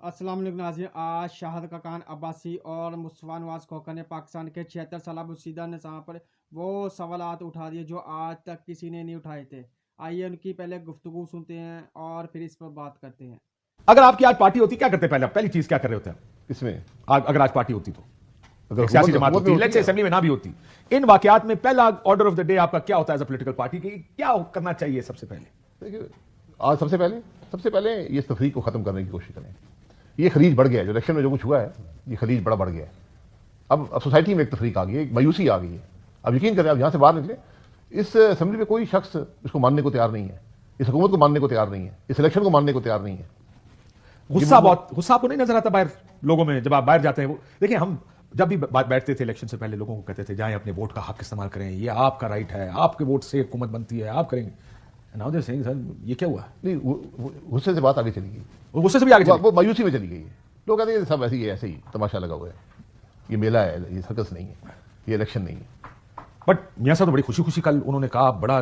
अस्सलाम वालेकुम नाज़रीन। आज शाहिद खाकान अब्बासी और मुस्तफ़ा नवाज़ खोखर ने पाकिस्तान के 76 साल बुसीदा निज़ाम पर वो सवालात उठा दिए जो आज तक किसी ने नहीं उठाए थे। आइए उनकी पहले गुफ्तगू सुनते हैं और फिर इस पर बात करते हैं। अगर आपकी आज पार्टी होती क्या करते? पहली चीज क्या कर रहे होते हैं? इसमें अगर आज पार्टी होती तो अगर सियासी जमात हुकूमत होती, में लेट्स से है। असेंबली में ना भी होती, इन वाकयात में पहला ऑर्डर ऑफ द डे आपका क्या होता है एज अ पॉलिटिकल पार्टी की? क्या करना चाहिए सबसे पहले? देखिए, आज सबसे पहले ये तफरीक को खत्म करने की कोशिश करें। ये खलीज बढ़ गया है, जो इलेक्शन में जो कुछ हुआ है, ये खलीज बड़ा बढ़ गया है। अब सोसाइटी में एक तफरीक आ गई है, एक मायूसी आ गई है। अब यकीन करें, आप यहां से बाहर निकले, इस असेंबली में कोई शख्स इसको मानने को तैयार नहीं है, इस हुकूमत को मानने को तैयार नहीं है, इस इलेक्शन को मानने को तैयार नहीं है। गुस्सा आपको नहीं नजर आता बाहर लोगों में जब आप बाहर जाते हैं? वो देखिए, हम जब भी बैठते थे इलेक्शन से पहले, लोगों को कहते थे जाएं अपने वोट का हक इस्तेमाल करें, ये आपका राइट है, आपके वोट से हुकूमत बनती है, आप करेंगे। नाउ दे सेइंग सर ये क्या हुआ? नहीं, गुस्से से बात आगे चली गई, वो गुस्से से भी आगे चले। वो मायूसी में चली गई है। लोग कहते हैं सब ऐसे ही तमाशा लगा हुआ है, ये मेला है, ये सर्कस नहीं है, ये इलेक्शन नहीं है। बट मियां साहब तो बड़ी खुशी खुशी कल उन्होंने कहा, बड़ा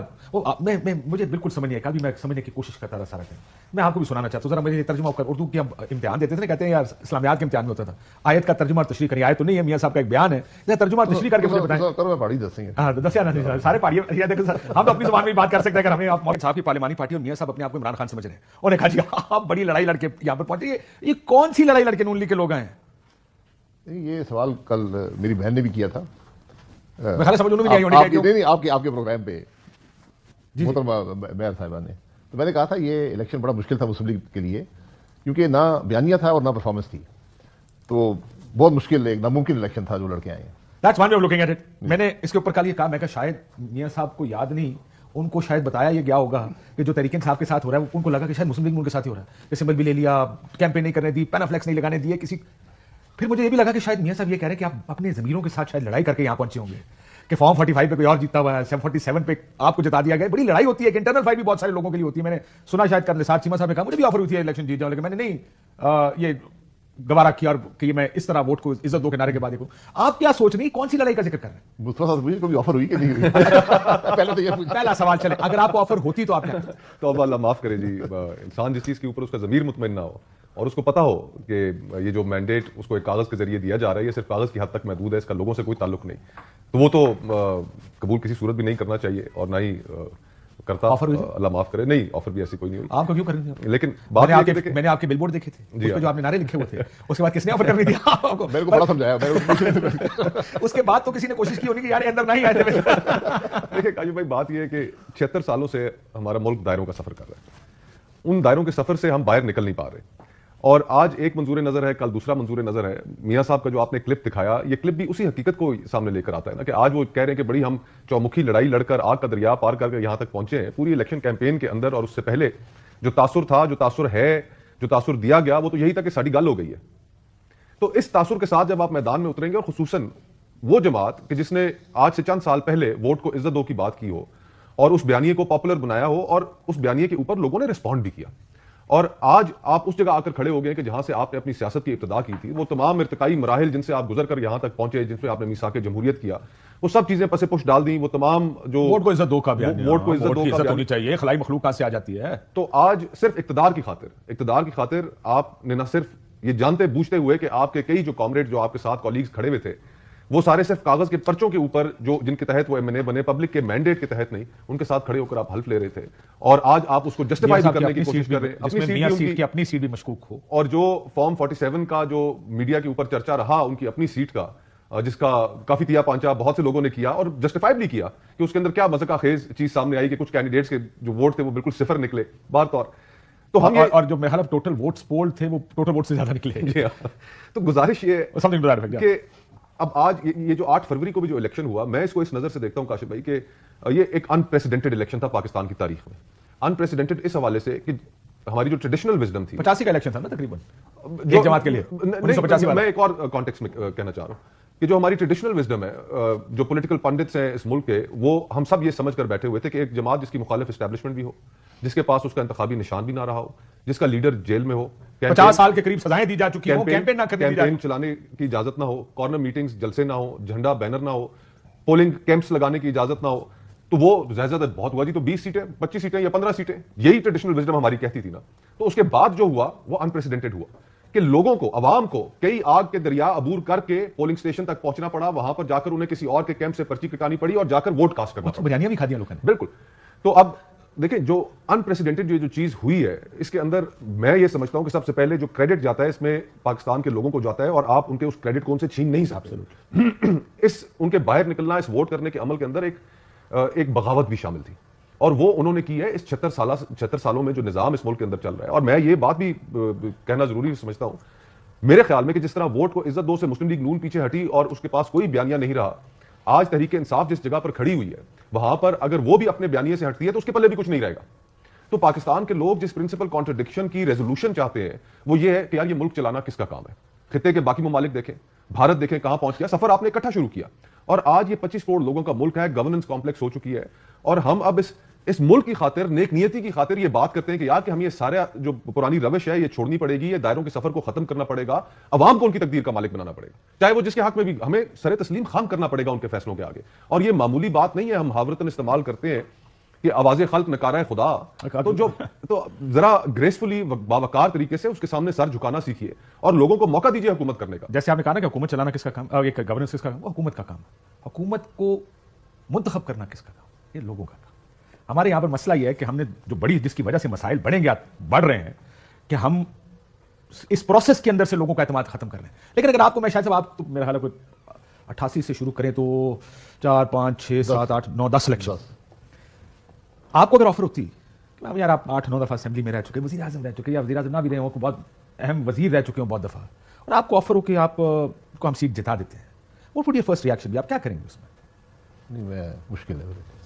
मैं मुझे बिल्कुल समझ नहीं आया, कल भी मैं समझने की कोशिश करता था सारा दिन। मैं आपको भी सुनाना चाहता हूँ, जरा मुझे तर्जुमा कर। उर्दू की हम इम्तिहान देते थे ना, कहते हैं यार इस्लामियात के इम्तिहान में होता था, आयत का तर्जुमा और तशरीह करिए। आयत तो नहीं है, मियां साहब का एक बयान है, तर्जुमा और तशरीह करके मुझे बताएं। करो, मैं पढ़ी दसेंगे। हाँ, दसिया ना सारे पढ़िए। देखो सर, हम तो अपनी जुबान में बात कर सकते हैं। अगर हमें आप मौलाना साहब की पार्लिमानी पार्टी और मियां साहब अपने आप को इमरान खान समझ रहे हैं, उन्होंने कहा जी आप बड़ी लड़ाई लड़के यहाँ पर पहुंचे, ये कौन सी लड़ाई लड़के नून लीग के लोग आए? ये सवाल कल मेरी बहन ने भी किया था। मैं खाली समझ नहीं आई होनी चाहिए। नहीं, आपके प्रोग्राम पे मोहतरमा मेयर साहिबा ने, तो मैंने कहा था ये इलेक्शन बड़ा मुश्किल था मुस्लिम लीग के लिए, क्योंकि ना बयानिया था और ना परफॉर्मेंस थी। तो बहुत मुश्किल, एक नामुमकिन इलेक्शन था जो लड़के आए हैं। That's one way of looking at it. मैंने इसके ऊपर कल ये कहा, मैं कहा शायद मियां साहब को याद नहीं, उनको शायद बताया ये गया होगा कि जो तरीके साहब के साथ हो रहा है, उनको लगा कि शायद मुस्लिम लीग उनके साथ ही हो रहा है। सिंबल भी ले लिया, कैंपेन नहीं करने दी, पैनाफ्लेक्स नहीं लगाने दिए किसी। फिर मुझे ये भी लगा कि शायद मियां साहब ये कह रहे हैं कि आप अपने जमीरों के साथ शायद लड़ाई करके यहां पहुंचे होंगे, कि फॉर्म 45 पे कोई और जीता हुआ है, 47 पे आपको जिता दिया गया। बड़ी लड़ाई होती है, इंटरनल फाइट भी बहुत सारे लोगों के लिए होती है। मैंने सुना शायद कल निसार चीमा साहब ने कहा मुझे भी ऑफर हुई थी इलेक्शन जीत जाऊं, लेकिन मैंने नहीं ये गवारा किया, और कि मैं इस तरह वोट को इज्जत दो के नारे के बाद देखूं। आप क्या सोच रही, कौन सी लड़ाई का जिक्र कर रहे हैं? मुस्तफा साहब मुझे कभी ऑफर हुई कि नहीं हुई? पहले तो ये पूछा। पहला सवाल चले, अगर आपको ऑफर होती तो आप क्या? तो अब अल्लाह माफ करे जी, इंसान जिस चीज के ऊपर उसका जमीर मुतमईन ना हो और उसको पता हो कि ये जो मैंडेट उसको एक कागज के जरिए दिया जा रहा है, ये सिर्फ कागज की हद तक महदूद है, इसका लोगों से कोई ताल्लुक नहीं, तो वो तो कबूल किसी सूरत भी नहीं करना चाहिए और ना ही करता। अल्लाह माफ करे, नहीं ऑफर भी ऐसी कोई नहीं हुई। आपको क्यों करनी थी? लेकिन मैंने आपके बिलबोर्ड देखे थे, उस पे जो आपने नारे लिखे हुए थे, उसके बाद किसने ऑफर करनी थी आपको? मेरे को बड़ा समझाया। उसके बाद तो किसी ने कोशिश की होनी कि यार अंदर नहीं आए थे। देखिए काजू भाई, बात यह है कि 76 सालों से हमारा मुल्क दायरों का सफर कर रहा है। उन दायरों के सफर से हम बाहर निकल नहीं पा रहे, और आज एक मंजूर नजर है, कल दूसरा मंजूर नजर है। मियां साहब का जो आपने क्लिप दिखाया, ये क्लिप भी उसी हकीकत को सामने लेकर आता है ना, कि आज वो कह रहे हैं कि बड़ी हम चौमुखी लड़ाई लड़कर आग का दरिया पार करके यहां तक पहुंचे हैं। पूरी इलेक्शन कैंपेन के अंदर और उससे पहले जो तासुर था, जो तासुर है, जो तासुर दिया गया, वो तो यही था कि साड़ी गल हो गई है। तो इस तासुर के साथ जब आप मैदान में उतरेंगे, और खुसूसन वो जमात कि जिसने आज से चंद साल पहले वोट को इज्जत दो की बात की हो और उस बयानिए को पॉपुलर बनाया हो, और उस बयानिए के ऊपर लोगों ने रिस्पॉन्ड भी किया, और आज आप उस जगह आकर खड़े हो गए कि जहां से आपने अपनी सियासत की इब्तिदा की थी, वो तमाम इर्तिकाई मराहिल जिनसे आप गुजर कर यहां तक पहुंचे, जिनमें आपने मीसाके जमहूरियत किया, वो सब चीजें पसे पुश डाल दी। वो तमाम जो वोट को इज्जत दो का बयान, वोट को इज्जत होनी चाहिए, खलाई मखलूक कहां से आ जाती है? तो आज सिर्फ इक्तदार की खातिर आपने न सिर्फ ये जानते बूझते हुए कि आपके कई जो कॉमरेड, जो आपके साथ कॉलीग्स खड़े हुए थे, वो सारे सिर्फ कागज के पर्चों के ऊपर जो जिनके तहत वो एमएनए बने, पब्लिक के मैंडेट के तहत नहीं, उनके साथ खड़े होकर आप हल्फ ले रहे थे, और आज आप उसको जस्टिफाई करने की कोशिश कर रहे हैं। अपनी सीट भी मशकूक हो, और जो फॉर्म 47 का जो मीडिया के ऊपर चर्चा रहा उनकी अपनी सीट का, जिसका काफी तिया पांचा बहुत से लोगों ने किया और जस्टिफाई भी किया कि उसके अंदर क्या मज़ा खेज चीज सामने आई कि कुछ कैंडिडेट्स के जो वोट थे वो बिल्कुल सिफर निकले बार तौर। तो हम और जो मेहलब टोटल वोट्स पोल थे, वो टोटल वोट से ज्यादा निकले। तो गुजारिश ये कि अब आज ये जो 8 फरवरी को भी जो इलेक्शन हुआ, मैं इसको इस नजर से देखता हूं काशिफ भाई कि ये एक अनप्रेसिडेंटेड इलेक्शन था पाकिस्तान की तारीख में। अनप्रेसिडेंटेड इस हवाले से कि हमारी जो ट्रेडिशनल विजडम थी, 85 का इलेक्शन था ना तकरीबन एक जमात के लिए, 1985 मैं एक और कॉन्टेक्स्ट में कहना चाह रहा हूं कि जो हमारी ट्रेडिशनल विजडम है, जो पॉलिटिकल पंडित्स हैं इस मुल्क के, वो हम सब ये समझ कर बैठे हुए थे कि एक जमात जिसकी मुखालिफ एस्टैब्लिशमेंट भी हो, जिसके पास उसका इंतखाबी निशान भी ना रहा हो, जिसका लीडर जेल में हो, 50 साल के करीब सजाएं दी जा चुकी हो, कैंपेन चलाने की इजाजत ना हो, कॉर्नर मीटिंग्स जलसे ना हो, झंडा बैनर ना हो, पोलिंग कैंप्स लगाने की इजाजत ना हो, तो वो ज्यादा बहुत हुआ जी, तो 20 सीटें 25 सीटें या 15 सीटें, यही ट्रेडिशनल विजडम हमारी कहती थी ना। तो उसके बाद जो हुआ वो अनप्रेसिडेंटेड हुआ। कि लोगों को, अवाम को कई आग के दरिया अबूर करके पोलिंग स्टेशन तक पहुंचना पड़ा, वहां पर जाकर उन्हें किसी और के कैंप से पर्ची कटानी पड़ी और जाकर वोट कास्ट करना पड़ा। बिरयानियां भी खा दिया लोगों ने। बिल्कुल। तो अब देखिए, जो अनप्रेसिडेंटेड जो चीज हुई है, इसके अंदर मैं ये समझता हूं कि सबसे पहले जो क्रेडिट जाता है इसमें पाकिस्तान के लोगों को जाता है, और आप उनके उस क्रेडिट को उनसे छीन नहीं सकते। इस उनके बाहर निकलना, इस वोट करने के अमल के अंदर एक बगावत भी शामिल थी, और वो उन्होंने की है इस 76 सालों में जो निजाम इस मुल्क के अंदर चल रहा है। और मैं ये बात भी कहना जरूरी समझता हूं, मेरे ख्याल में कि जिस तरह वोट को इज्जत दो से मुस्लिम लीग नून पीछे हटी और उसके पास कोई बयानिया नहीं रहा, आज तहरीक इंसाफ जिस जगह पर खड़ी हुई है, वहां पर अगर वो भी अपने बयानिए से हटती है तो उसके पल्ले भी कुछ नहीं रहेगा। तो पाकिस्तान के लोग जिस प्रिंसिपल कॉन्ट्रडिक्शन की रेजोल्यूशन चाहते हैं, वो ये है कि यार ये मुल्क चलाना किसका काम है। खित्ते के बाकी ममालिक देखें, भारत देखें कहां पहुंच गया, सफर आपने इकट्ठा शुरू किया, और आज ये 25 करोड़ लोगों का मुल्क है, गवर्नेंस कॉम्प्लेक्स हो चुकी है, और हम अब इस मुल्क की खातिर, नेक नियति की खातिर ये बात करते हैं कि यार कि हम ये सारे जो पुरानी रविश है ये छोड़नी पड़ेगी, ये दायरों के सफर को खत्म करना पड़ेगा, अवाम को उनकी तकदीर का मालिक बनाना पड़ेगा, चाहे वो जिसके हक में भी, हमें सरे तस्लीम खाम करना पड़ेगा उनके फैसलों के आगे। और ये मामूली बात नहीं है। हम मुहावरतन इस्तेमाल करते हैं कि आवाज़े खल्क नकारा खुदा, तो जरा ग्रेसफुली बावकार तरीके से उसके सामने सर झुकाना सीखिए और लोगों को मौका दीजिए हुकूमत करने का। जैसे आपने कहा ना कि हुकूमत चलाना किसका काम, एक गवर्नेंस किसका काम, हुकूमत का काम है। हुकूमत को मुंतखब करना किसका काम, ये लोगों का काम। हमारे यहां पर मसला यह है कि हमने जो बड़ी, जिसकी वजह से मसाइल बढ़ रहे हैं, कि हम इस प्रोसेस के अंदर से लोगों का एतमाद खत्म कर रहे हैं। लेकिन अगर आपको, मैं शायद आप तो मेरा ख्याल है 88 से शुरू करें तो 4, 5, 6, 7, 8, 9, 10 इलेक्शन, आपको अगर ऑफर होती कि यार आप 8-9 दफा असेंबली में रह चुके, वजीर आजम रह चुके, या वजीर आजम ना भी रहे हो, बहुत अहम वजीर रह चुके हो बहुत दफा, और आपको ऑफर हो कि आप को हम सीट जिता देते हैं, वो वुड बी फर्स्ट रिएक्शन, भी आप क्या करेंगे उसमें? नहीं, मैं मुश्किल है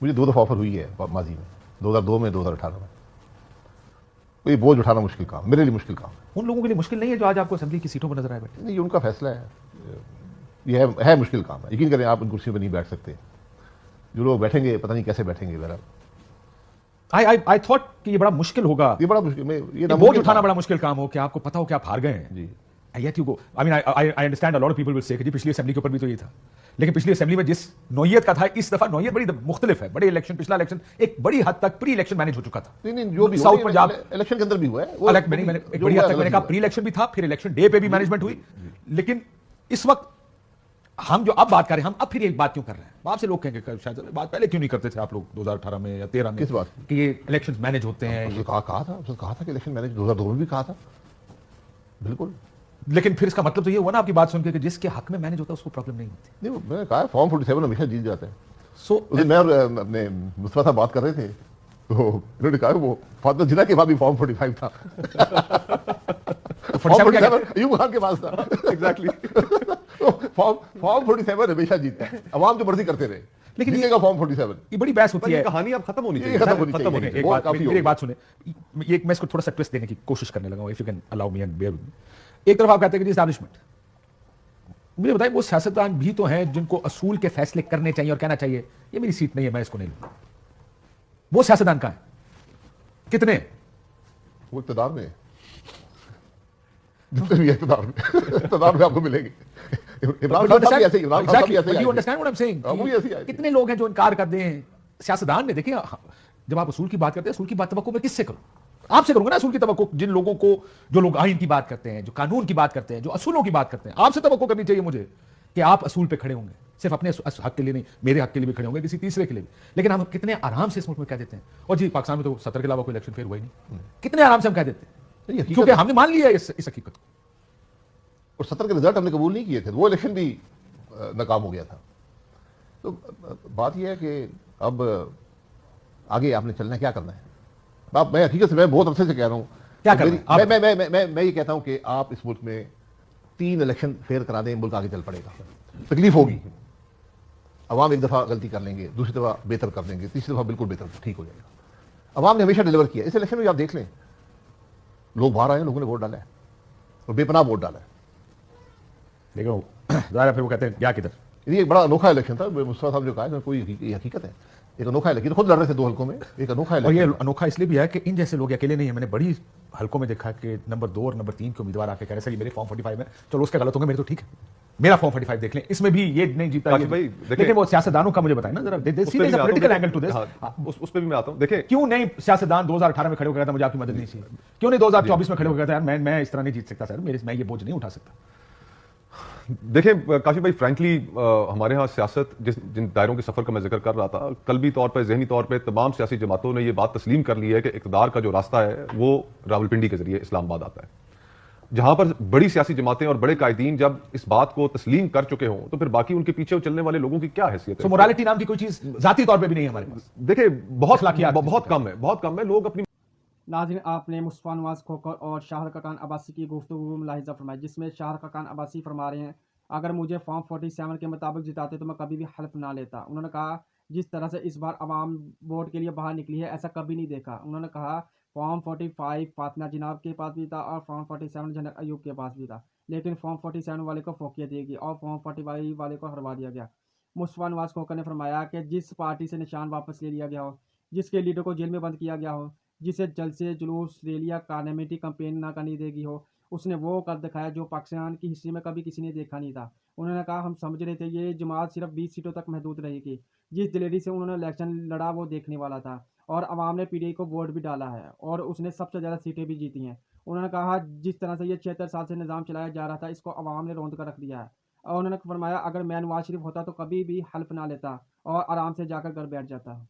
मुझे 2 दफा ऑफर हुई है माजी में, 2002 में, 2018 में। ये बोझ उठाना मुश्किल काम, मेरे लिए मुश्किल काम है। उन लोगों के लिए मुश्किल नहीं है जो आज आपको असेंबली की सीटों पर नजर आए बैठे। नहीं, ये उनका फैसला है, ये है मुश्किल काम है। यकीन करें, आप उन कुर्सियों पर नहीं बैठ सकते। जो लोग बैठेंगे पता नहीं कैसे बैठेंगे। बहरहाल आई थॉट कि ये बड़ा मुश्किल होगा, ये बड़ा मुश्किल, ये बोझ उठाना बड़ा मुश्किल काम हो कि आपको पता हो कि आप हार गए हैं जी। Yet you go. I mean, I understand a lot of people will say कि जी पिछली असेंबली के ऊपर भी तो ये था, लेकिन पिछली असेंबली में जिस नौयत का था, इस दफा नौयत बड़ी मुख्तलिफ है। बड़े इलेक्शन, पिछला इलेक्शन एक बड़ी हद तक प्री इलेक्शन मैनेज हो चुका था। नहीं, जो भी साउथ पंजाब इलेक्शन के अंदर भी हुआ है, मैंने एक बड़ी हद तक मैंने कहा प्री इलेक्शन भी था, फिर इलेक्शन डे पे भी मैनेजमेंट हुई। लेकिन इस वक्त हम जो अब बात कर रहे हैं, हम अब फिर एक बात क्यों कर रहे हैं? आपसे लोग कहेंगे शायद बात पहले क्यों नहीं करते थे आप लोग 2018 में या 13 में? किस बात कि ये इलेक्शन मैनेज होते हैं? ये कहा था कि इलेक्शन मैनेज 2002 में भी कहा था, बिल्कुल। लेकिन फिर इसका मतलब तो ये हुआ ना आपकी बात सुन के कि जिसके हक में मैनेज होता है उसको प्रॉब्लम नहीं होती। नहीं, मैंने कहा फॉर्म 47 हमेशा जीत जाते हैं। उस दिन मैं और अपने मुस्तफा साहब बात कर रहे थे, तो उन्होंने कहा वो फातिमा जिन्ना के बाद भी फॉर्म 45 था। फॉर्म 47 अयूब खान के पास था। एग्जैक्टली। फॉर्म 47 हमेशा जीता है, अवाम जो मर्जी करते रहे, लेकिन ये फॉर्म 47 ये बड़ी बहस होती है। कहानी अब खत्म होनी चाहिए। एक बात सुने, ये मैं इसको थोड़ा सा ट्विस्ट देने की कोशिश करने लगा हूं, if you can allow me and bear with me. एक तरफ आप कहते हैं कि एस्टैब्लिशमेंट, मुझे बताइए वो सियासतदान भी तो हैं जिनको असूल के फैसले करने चाहिए और कहना चाहिए ये मेरी सीट नहीं है, मैं इसको नहीं लूंगा। वो सियासतदान कहां है? कितने? वो इक़्तिदार में, जितने भी इक़्तिदार में आपको मिलेंगे। कितने लोग हैं जो इनकार कर दें सियासतदान ने? देखिए, जब आप असूल की बात करते हैं, असूल की बात तवक्को मैं किससे करूं? आपसे करूंगा ना असूल की तवक्को। जिन लोगों को, जो लोग आईन की बात करते हैं, जो कानून की बात करते हैं, जो असूलों की बात करते हैं, आपसे तवक्को करनी चाहिए मुझे कि आप असूल पे खड़े होंगे, सिर्फ अपने हक के लिए नहीं, मेरे हक के लिए भी खड़े होंगे, किसी तीसरे के लिए भी। लेकिन हम कितने आराम से इस मुल्क में कह देते हैं, और जी पाकिस्तान में तो 70 के अलावा कोई इलेक्शन फेयर हुआ ही नहीं, कितने आराम से हम कह देते हैं, क्योंकि हमने मान लिया इस हकीकत को। और 70 के रिजल्ट हमने कबूल नहीं किए थे, वो इलेक्शन भी नाकाम हो गया था। तो बात यह है कि अब आगे आपने चलना है, क्या करना है? मैं हकीकत से मैं बहुत अरसे से कह रहा हूं, क्या करना है? मैं ये कहता हूं कि आप इस मुल्क में 3 इलेक्शन फेयर करा दें, मुल्क आगे चल पड़ेगा। तकलीफ होगी, अवाम एक दफा गलती कर लेंगे, दूसरी दफा बेहतर कर देंगे, तीसरी दफा बिल्कुल बेहतर ठीक हो जाएगा। अवाम ने हमेशा डिलीवर किया। इस इलेक्शन में आप देख लें, लोग बाहर आए, लोगों ने वोट डाला है और बेपनाह वोट डाला है। देखो ज़ाहिर फिर वो कहते हैं क्या किधर। ये एक बड़ा अनोखा इलेक्शन था। मुस्तफा साहब जो कहा, कोई हकीकत है, एक अनोखा इलेक्शन, खुद लड़ रहे थे 2 हल्कों में, एक अनोखा इलेक्शन। और ये अनोखा इसलिए भी है कि इन जैसे लोग अकेले नहीं है। मैंने बड़ी हल्कों में देखा कि नंबर 2 और नंबर 3 के उम्मीदवार आके कह रहे सर ये मेरे फॉर्म 45 में, चलो उसका गलत होंगे, मेरे तो ठीक है। मेरा फॉर्म 45 देख लें, इसमें भी ये नहीं जीता काशिफ ये, भाई, देखें- लेकिन वो सियासतदानों का मुझे बताएं ना जरा, उस पे भी सीधे मैं आता हूं, पॉलिटिकल देखिए- एंगल टू दिस। हाँ, उस पे भी मैं आता हूं। देखिए क्यों नहीं सियासतदान 2018 में खड़े होकर कहता मुझे आपकी मदद नहीं चाहिए, क्यों नहीं 2024 में खड़े होकर कहता यार मैं इस तरह नहीं जीत सकता सर, मैं ये बोझ नहीं उठा सकता। देखें काशिफ भाई, फ्रैंकली हमारे यहाँ सियासत जिन दायरों के सफर का मैं जिक्र कर रहा था, कल्बी तौर पर, जहनी तौर पर तमाम सियासी जमातों ने यह बात तस्लीम कर ली है कि इक़्तिदार का जो रास्ता है वो रावलपिंडी के जरिए इस्लामाबाद आता है। जहां पर बड़ी सियासी जमातें और बड़े कायदीन जब इस बात को तस्लीम कर चुके हों तो फिर बाकी उनके पीछे चलने वाले लोगों की क्या हैसियत है? मोरालिटी नाम की कोई चीज जाती तौर पे भी नहीं है हमारे पास। देखिए अखलाकियात बहुत कम है, बहुत कम है। लोग अपनी नाज़रीन, आपने मुस्तफ़ा नवाज़ खोखर और शाहरुख खान अब्बासी की गुफ्तगू मुलाहिज़ा फरमाई, जिसमें शाहरुख खान अब्बासी फरमा रहे हैं अगर मुझे फॉर्म 47 के मुताबिक जिताते तो मैं कभी भी हल्फ ना लेता। उन्होंने कहा जिस तरह से इस बार आवाम वोट के लिए बाहर निकली है ऐसा कभी नहीं देखा। उन्होंने कहा फॉर्म 45 फातिमा जनाब के पास भी था और फॉर्म 47 जनरल अयूब के पास भी था, लेकिन फॉर्म 47 वाले को फोकियत दी गई और फॉर्म 45 वाले को हरवा दिया गया। मुस्तफ़ा नवाज़ खोखर ने फरमाया कि जिस पार्टी से निशान वापस ले लिया गया हो, जिसके लीडर को जेल में बंद किया गया हो, जिसे जलसे जुलूस रैलियाँ कानमेटी कंपेन ना करनी देगी हो, उसने वो कर दिखाया जो पाकिस्तान की हिस्ट्री में कभी किसी ने देखा नहीं था। उन्होंने कहा हम समझ रहे थे ये जमात सिर्फ 20 सीटों तक महदूद रहेगी। जिस दिलेरी से उन्होंने इलेक्शन लड़ा वो देखने वाला था और अवाम ने पीडीआई को वोट भी डाला है और उसने सबसे ज़्यादा सीटें भी जीती हैं। उन्होंने कहा जिस तरह से ये 76 साल से निज़ाम चलाया जा रहा था इसको अवाम ने रौंद कर रख दिया है। और उन्होंने फरमाया अगर मैं नवाज शरीफ होता तो कभी भी हल्फ ना लेता और आराम से जाकर घर बैठ जाता।